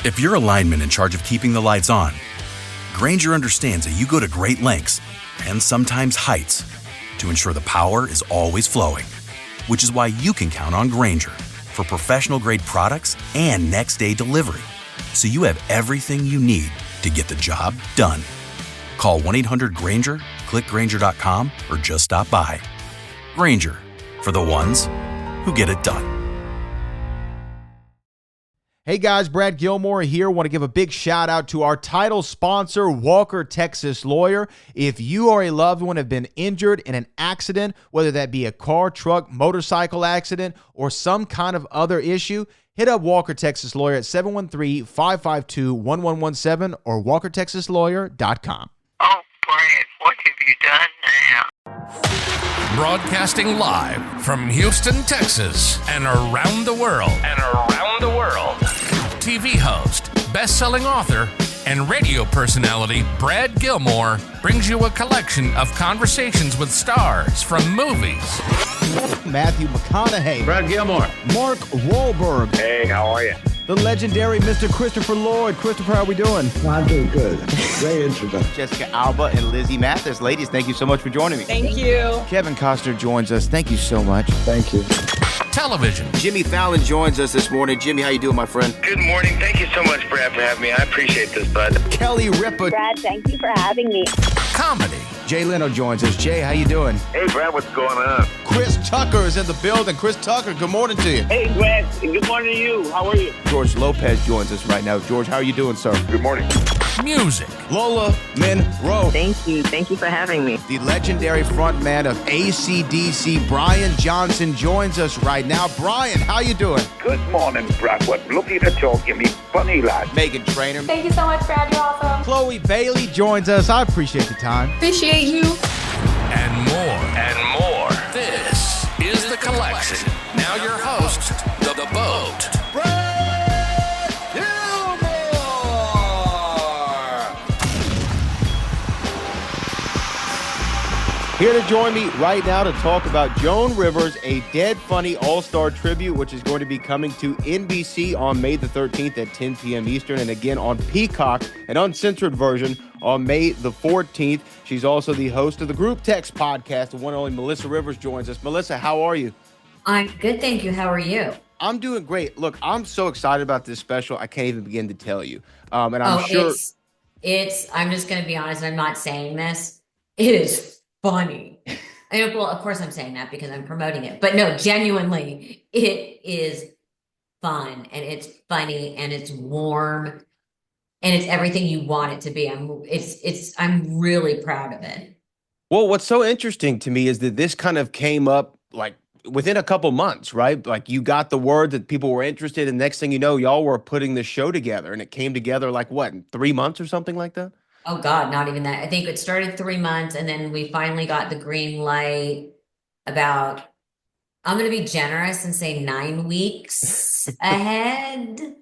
If you're a lineman in charge of keeping the lights on, Grainger understands that you go to great lengths and sometimes heights to ensure the power is always flowing, which is why you can count on Grainger for professional-grade products and next-day delivery, so you have everything you need to get the job done. Call 1-800-GRAINGER, click Grainger.com, or just stop by. Grainger, for the ones who get it done. Hey guys, Brad Gilmore here. Want to give a big shout out to our title sponsor, Walker Texas Lawyer. If you or a loved one have been injured in an accident, whether that be a car, truck, motorcycle accident, or some kind of other issue, hit up Walker Texas Lawyer at 713-552-1117 or walkertexaslawyer.com. Oh, Brad, what have you done now? Broadcasting live from Houston, Texas, and around the world. TV host, best-selling author, and radio personality Brad Gilmore brings you a collection of conversations with stars from movies. Matthew McConaughey. Brad Gilmore. Mark Warburg. Hey, how are you? The legendary Mr. Christopher Lloyd. Christopher, how are we doing? Well, I'm doing good. Great introduction. Jessica Alba and Lizzie Mathis. Ladies, thank you so much for joining me. Thank you. Kevin Costner joins us. Thank you so much. Thank you. Television. Jimmy Fallon joins us this morning. Jimmy, how you doing, my friend? Good morning. Thank you so much, Brad, for having me. I appreciate this, bud. Kelly Ripa. Brad, thank you for having me. Comedy. Jay Leno joins us. Jay, how you doing? Hey, Brad, what's going on? Chris Tucker is in the building. Chris Tucker, good morning to you. Hey, Brad. Good morning to you. How are you? George Lopez joins us right now. George, how are you doing, sir? Good morning. Music. Lola Monroe. Thank you. Thank you for having me. The legendary frontman of AC/DC, Brian Johnson, joins us right now. Brian, how you doing? Good morning, Brad. What lovely to talk to me. Funny lad. Megan Trainor. Thank you so much, Brad. You're awesome. Chloe Bailey joins us. I appreciate the time. Appreciate you. And more. This is The Collection. Now your host, The Boat. Brad Gilmore! Here to join me right now to talk about Joan Rivers, a Dead Funny All-Star tribute, which is going to be coming to NBC on May the 13th at 10 p.m. Eastern, and again on Peacock, an uncensored version, on May the 14th. She's also the host of the Group Text podcast. The one and only Melissa Rivers joins us. Melissa, how are you? I'm good, thank you. How are you? I'm doing great. Look, I'm so excited about this special. I can't even begin to tell you. And I'm sure it's. I'm just going to be honest. I'm not saying this. It is funny. I mean, well, of course I'm saying that because I'm promoting it. But no, genuinely, it is fun and it's funny and it's warm and it's everything you want it to be. I'm really proud of it. Well, what's so interesting to me is that this kind of came up like within a couple months, right? Like you got the word that people were interested, and next thing you know, y'all were putting this show together, and it came together like what, in 3 months or something like that? Oh God, not even that. I think it started 3 months, and then we finally got the green light about, I'm going to be generous and say 9 weeks ahead.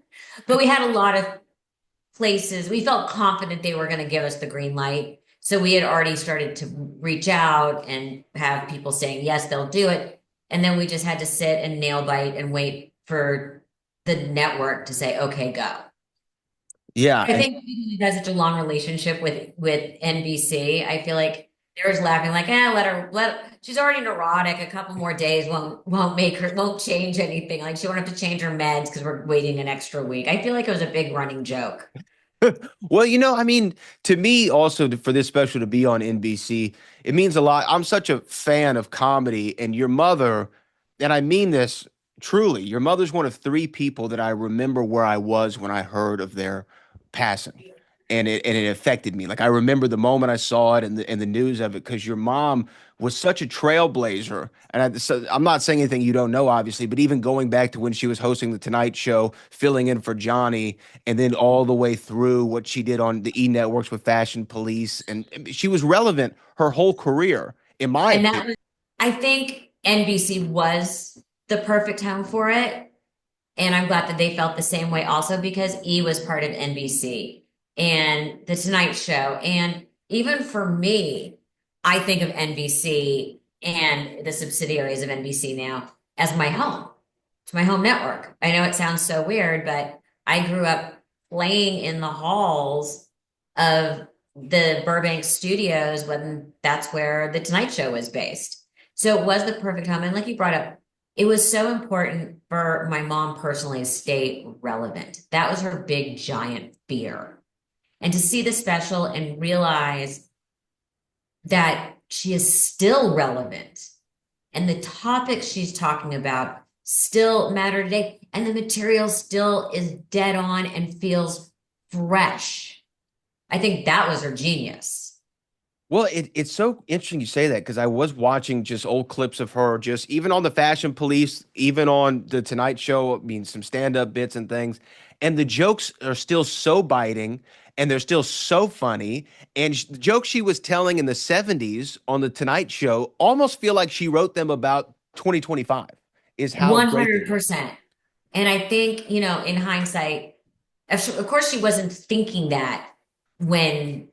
But we had a lot of places. We felt confident they were going to give us the green light. So we had already started to reach out and have people saying, yes, they'll do it. And then we just had to sit and nail bite and wait for the network to say, okay, go. Yeah. I think we've had such a long relationship with NBC. I feel like they're just laughing like, let her, she's already neurotic. A couple more days won't change anything. Like she won't have to change her meds because we're waiting an extra week. I feel like it was a big running joke. Well, I mean, to me also for this special to be on NBC, it means a lot. I'm such a fan of comedy, and your mother, and I mean this truly, your mother's one of 3 people that I remember where I was when I heard of their passing, and it affected me. Like I remember the moment I saw it and the news of it, because your mom was such a trailblazer. And I'm not saying anything you don't know, obviously, but even going back to when she was hosting The Tonight Show, filling in for Johnny, and then all the way through what she did on the E! Networks with Fashion Police. And she was relevant her whole career, in my opinion. I think NBC was the perfect home for it. And I'm glad that they felt the same way also, because E! was part of NBC and The Tonight Show. And even for me, I think of NBC and the subsidiaries of NBC now as my home. It's my home network. I know it sounds so weird, but I grew up playing in the halls of the Burbank studios when that's where the Tonight Show was based. So it was the perfect home. And like you brought up, it was so important for my mom personally to stay relevant. That was her big, giant fear. And to see the special and realize that she is still relevant and the topics she's talking about still matter today, and the material still is dead on and feels fresh. I think that was her genius. Well, it's so interesting you say that, because I was watching just old clips of her, just even on the Fashion Police, even on the Tonight Show, I mean, some stand-up bits and things, and the jokes are still so biting, and they're still so funny, and the jokes she was telling in the 70s on the Tonight Show almost feel like she wrote them about 2025, is how great they were. 100%. And I think, you know, in hindsight, of course, she wasn't thinking that when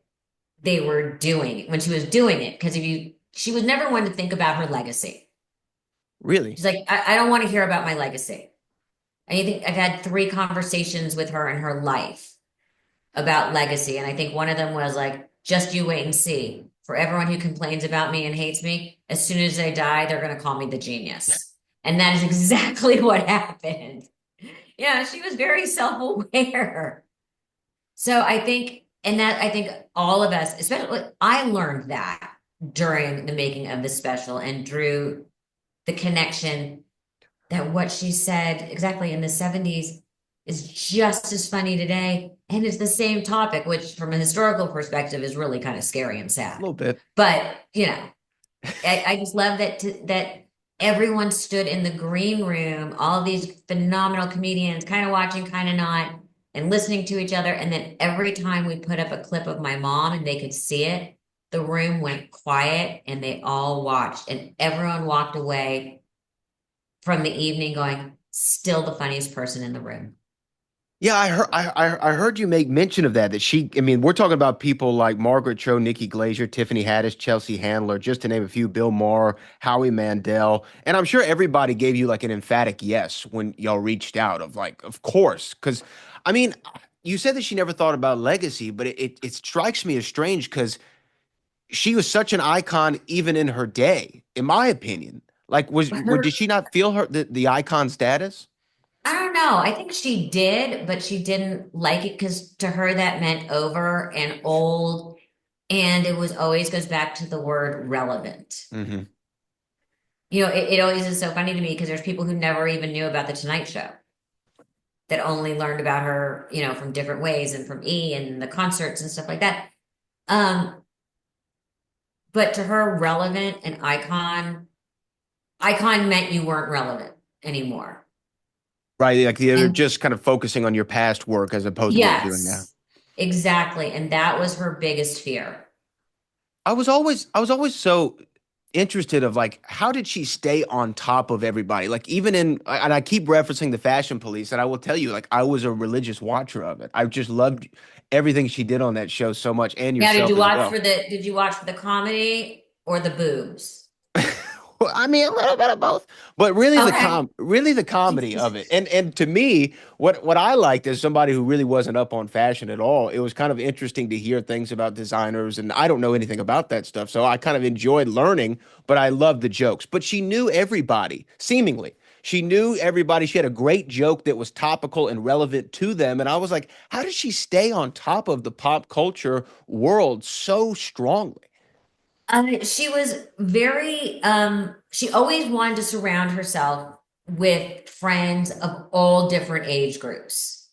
they were doing it, when she was doing it, because she was never one to think about her legacy. Really? She's like, I don't want to hear about my legacy. And I think I've had 3 conversations with her in her life about legacy. And I think one of them was like, just you wait and see. For everyone who complains about me and hates me, as soon as I die, they're going to call me the genius. And that is exactly what happened. Yeah, she was very self-aware. So I think, I think all of us, especially I learned that during the making of the special and drew the connection that what she said exactly in the 70s is just as funny today. And it's the same topic, which from a historical perspective is really kind of scary and sad. A little bit. But, you know, I just love that everyone stood in the green room, all of these phenomenal comedians, kind of watching, kind of not, and listening to each other. And then every time we put up a clip of my mom and they could see it, the room went quiet and they all watched, and everyone walked away from the evening going, still the funniest person in the room. Yeah, I heard you make mention of that she, I mean, we're talking about people like Margaret Cho, Nikki Glaser, Tiffany Haddish, Chelsea Handler, just to name a few, Bill Maher, Howie Mandel. And I'm sure everybody gave you like an emphatic yes when y'all reached out of like, of course. Because, I mean, you said that she never thought about legacy, but it strikes me as strange because she was such an icon even in her day, in my opinion. Like, did she not feel the icon status? I don't know. I think she did, but she didn't like it because to her that meant over and old. And it was always goes back to the word relevant. Mm-hmm. You know, it always is so funny to me because there's people who never even knew about the Tonight Show that only learned about her, you know, from different ways and from E! And the concerts and stuff like that. But to her, relevant and icon meant you weren't relevant anymore. Right, like you're just kind of focusing on your past work as opposed to what you're doing now. Exactly, and that was her biggest fear. I was always so interested of like, how did she stay on top of everybody? Like even and I keep referencing the Fashion Police, and I will tell you, like I was a religious watcher of it. I just loved everything she did on that show so much. And yourself. Now, did you watch for the comedy or the boobs? Well, I mean, a little bit of both, but really the comedy of it. And to me, what I liked as somebody who really wasn't up on fashion at all, it was kind of interesting to hear things about designers, and I don't know anything about that stuff. So I kind of enjoyed learning, but I loved the jokes. But she knew everybody, seemingly. She knew everybody. She had a great joke that was topical and relevant to them. And I was like, how does she stay on top of the pop culture world so strongly? She was very, she always wanted to surround herself with friends of all different age groups.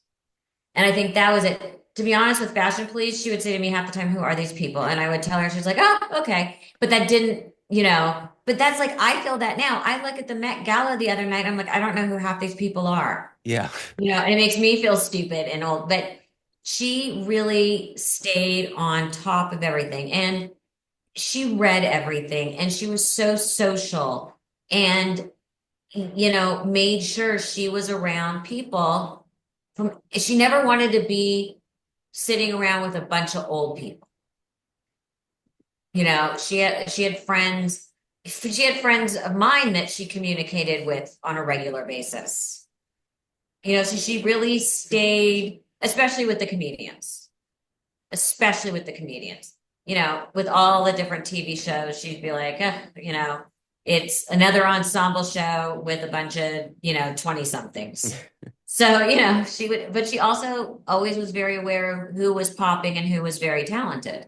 And I think that was it. To be honest, with Fashion Police, she would say to me half the time, who are these people? And I would tell her, she's like, oh, okay. But that didn't, you know, but that's like, I feel that now. I look at the Met Gala the other night. I'm like, I don't know who half these people are. Yeah. You know, and it makes me feel stupid and old. But she really stayed on top of everything. And she read everything, and she was so social and, you know, made sure she was around people she never wanted to be sitting around with a bunch of old people. You know, she had friends of mine that she communicated with on a regular basis. You know, so she really stayed especially with the comedians, especially with the comedians. You know, with all the different TV shows, she'd be like, you know, it's another ensemble show with a bunch of, you know, 20 somethings. So, you know, she would, but she also always was very aware of who was popping and who was very talented.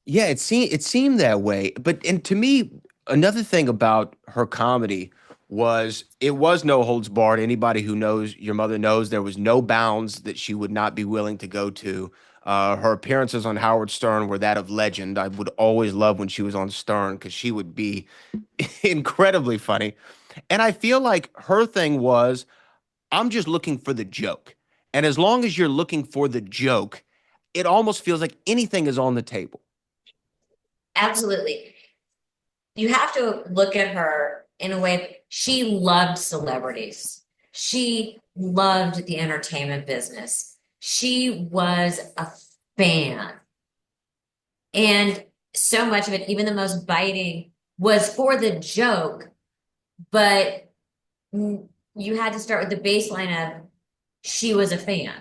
Yeah, it seemed that way. But and to me, another thing about her comedy was it was no holds barred. Anybody who knows your mother knows there was no bounds that she would not be willing to go to. Her appearances on Howard Stern were that of legend. I would always love when she was on Stern because she would be incredibly funny. And I feel like her thing was, I'm just looking for the joke. And as long as you're looking for the joke, it almost feels like anything is on the table. Absolutely. You have to look at her in a way. She loved celebrities. She loved the entertainment business. She was a fan. And so much of it, even the most biting, was for the joke. But you had to start with the baseline of she was a fan.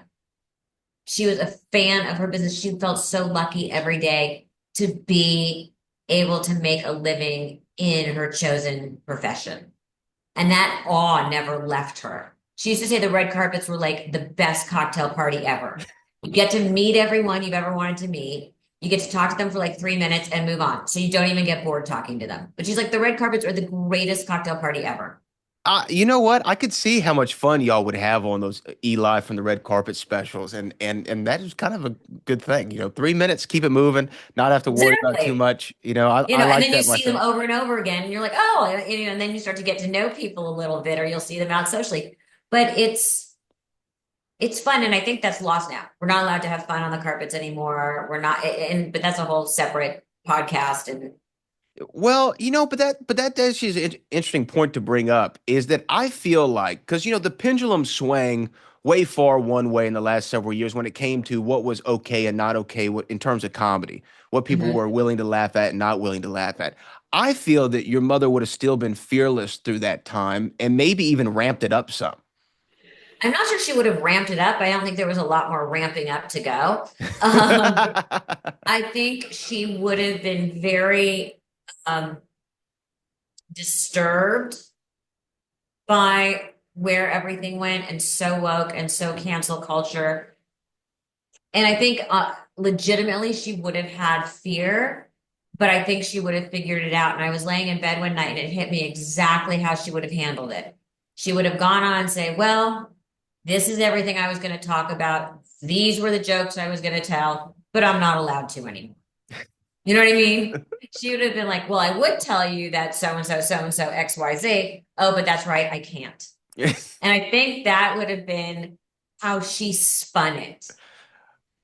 She was a fan of her business. She felt so lucky every day to be able to make a living in her chosen profession. And that awe never left her. She used to say the red carpets were like the best cocktail party ever. You get to meet everyone you've ever wanted to meet. You get to talk to them for like 3 minutes and move on. So you don't even get bored talking to them. But she's like, the red carpets are the greatest cocktail party ever. You know what? I could see how much fun y'all would have on those Eli from the red carpet specials, and that is kind of a good thing. 3 minutes, keep it moving, not have to worry about too much. I like and then that you see them myself. over and over again, and you're like, oh, and then you start to get to know people a little bit, or you'll see them out socially. But it's fun, and I think that's lost now. We're not allowed to have fun on the carpets anymore. We're not, but that's a whole separate podcast. And Well, but that does is an interesting point to bring up is that I feel like because the pendulum swang way far one way in the last several years when it came to what was okay and not okay in terms of comedy, what people were willing to laugh at and not willing to laugh at. I feel that your mother would have still been fearless through that time and maybe even ramped it up some. I'm not sure she would have ramped it up. I don't think there was a lot more ramping up to go. I think she would have been very disturbed by where everything went and so woke and so cancel culture. And I think legitimately she would have had fear, but I think she would have figured it out. And I was laying in bed one night and it hit me exactly how she would have handled it. She would have gone on and say, well, this is everything I was going to talk about. These were the jokes I was going to tell, but I'm not allowed to anymore. You know what I mean? She would have been like, well, I would tell you that so-and-so, XYZ. Oh, but that's right. I can't. And I think that would have been how she spun it.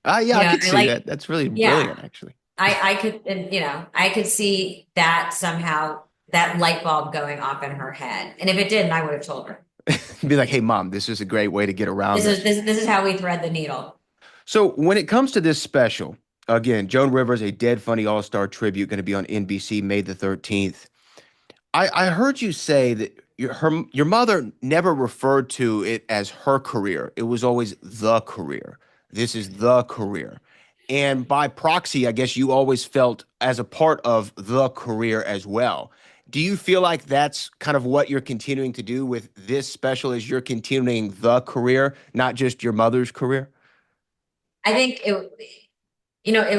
Yeah, I could see that. That's really brilliant, actually. I could, I could see that somehow, that light bulb going off in her head. And if it didn't, I would have told her. Be like, hey, Mom, this is a great way to get around this. This is how we thread the needle. So when it comes to this special, again, Joan Rivers, a Dead Funny All-Star tribute, going to be on NBC May the 13th. I heard you say that your mother never referred to it as her career. It was always the career. This is the career. And by proxy, I guess you always felt as a part of the career as well. Do you feel like that's kind of what you're continuing to do with this special as you're continuing the career, not just your mother's career? I think it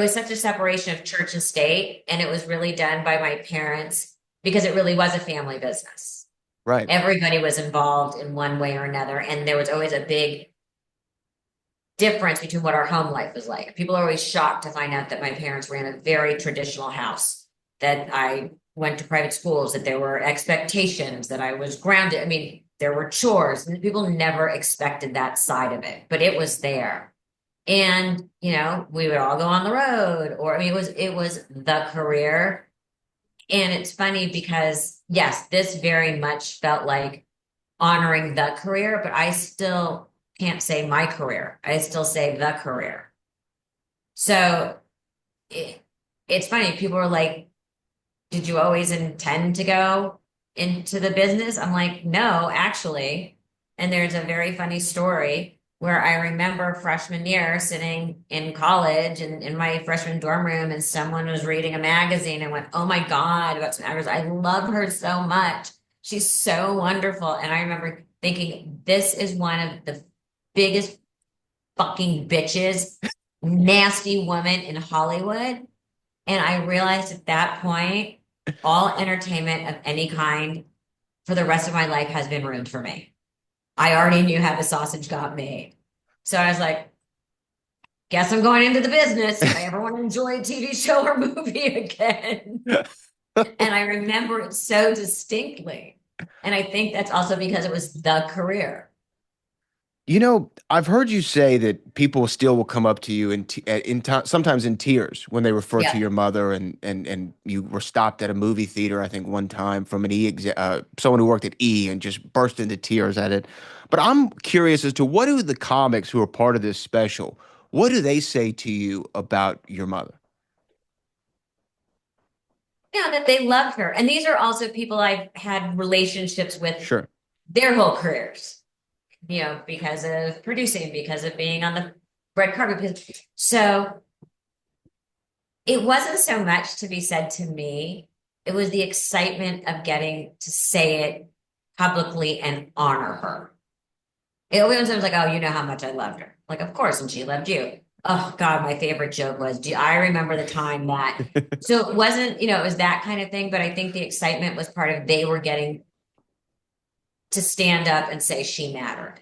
was such a separation of church and state, and it was really done by my parents because it really was a family business. Right. Everybody was involved in one way or another, and there was always a big difference between what our home life was like. People are always shocked to find out that my parents ran a very traditional house, that I went to private schools, that there were expectations, that I was grounded. I mean, there were chores, and people never expected that side of it, but it was there. And, we would all go on the road, or, it was the career. And it's funny because, yes, this very much felt like honoring the career, but I still can't say my career. I still say the career. So it's funny. People are like, did you always intend to go into the business? I'm like, no, actually. And there's a very funny story where I remember freshman year sitting in college and in my freshman dorm room, and someone was reading a magazine and went, "Oh my God, about some actors. I love her so much. She's so wonderful." And I remember thinking, this is one of the biggest fucking bitches, nasty woman in Hollywood. And I realized at that point, all entertainment of any kind for the rest of my life has been ruined for me. I already knew how the sausage got made. So I was like, guess I'm going into the business if I ever want to enjoy a TV show or movie again. And I remember it so distinctly. And I think that's also because it was the career. You know, I've heard you say that people still will come up to you sometimes in tears when they refer to your mother, and you were stopped at a movie theater, I think one time, from someone who worked at E and just burst into tears at it. But I'm curious as to, what do the comics who are part of this special, what do they say to you about your mother? Yeah, that they loved her. And these are also people I've had relationships with Sure. their whole careers. You know, because of producing, because of being on the red carpet. So it wasn't so much to be said to me. It was the excitement of getting to say it publicly and honor her. It always was like, "Oh, you know how much I loved her." Like, of course, and she loved you. Oh God, my favorite joke was, I remember the time that. So it wasn't, it was that kind of thing. But I think the excitement was part of, they were getting to stand up and say she mattered.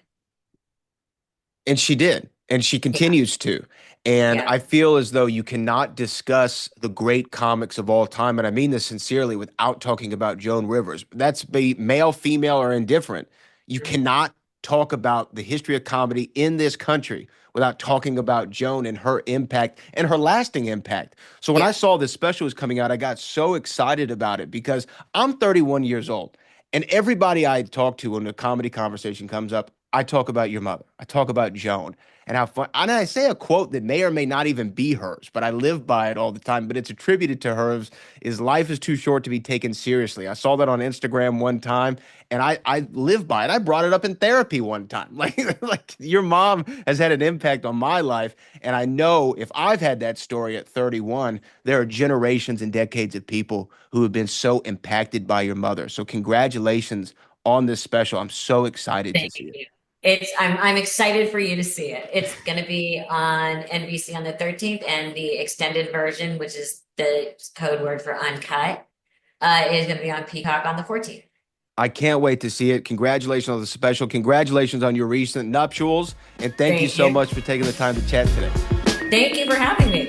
And she did. And she continues to. And I feel as though you cannot discuss the great comics of all time, and I mean this sincerely, without talking about Joan Rivers. That's be male, female, or indifferent. You cannot talk about the history of comedy in this country without talking about Joan and her impact and her lasting impact. So when I saw this special was coming out, I got so excited about it because I'm 31 years old. And everybody I talk to when a comedy conversation comes up, I talk about your mother. I talk about Joan and how fun. And I say a quote that may or may not even be hers, but I live by it all the time. But it's attributed to her: is life is too short to be taken seriously. I saw that on Instagram one time, and I live by it. I brought it up in therapy one time. Like your mom has had an impact on my life, and I know if I've had that story at 31, there are generations and decades of people who have been so impacted by your mother. So congratulations on this special. I'm so excited to see it. I'm excited for you to see it. It's going to be on NBC on the 13th, and the extended version, which is the code word for uncut, is going to be on Peacock on the 14th. I can't wait to see it. Congratulations on the special. Congratulations on your recent nuptials. And thank you so much for taking the time to chat today. Thank you for having me.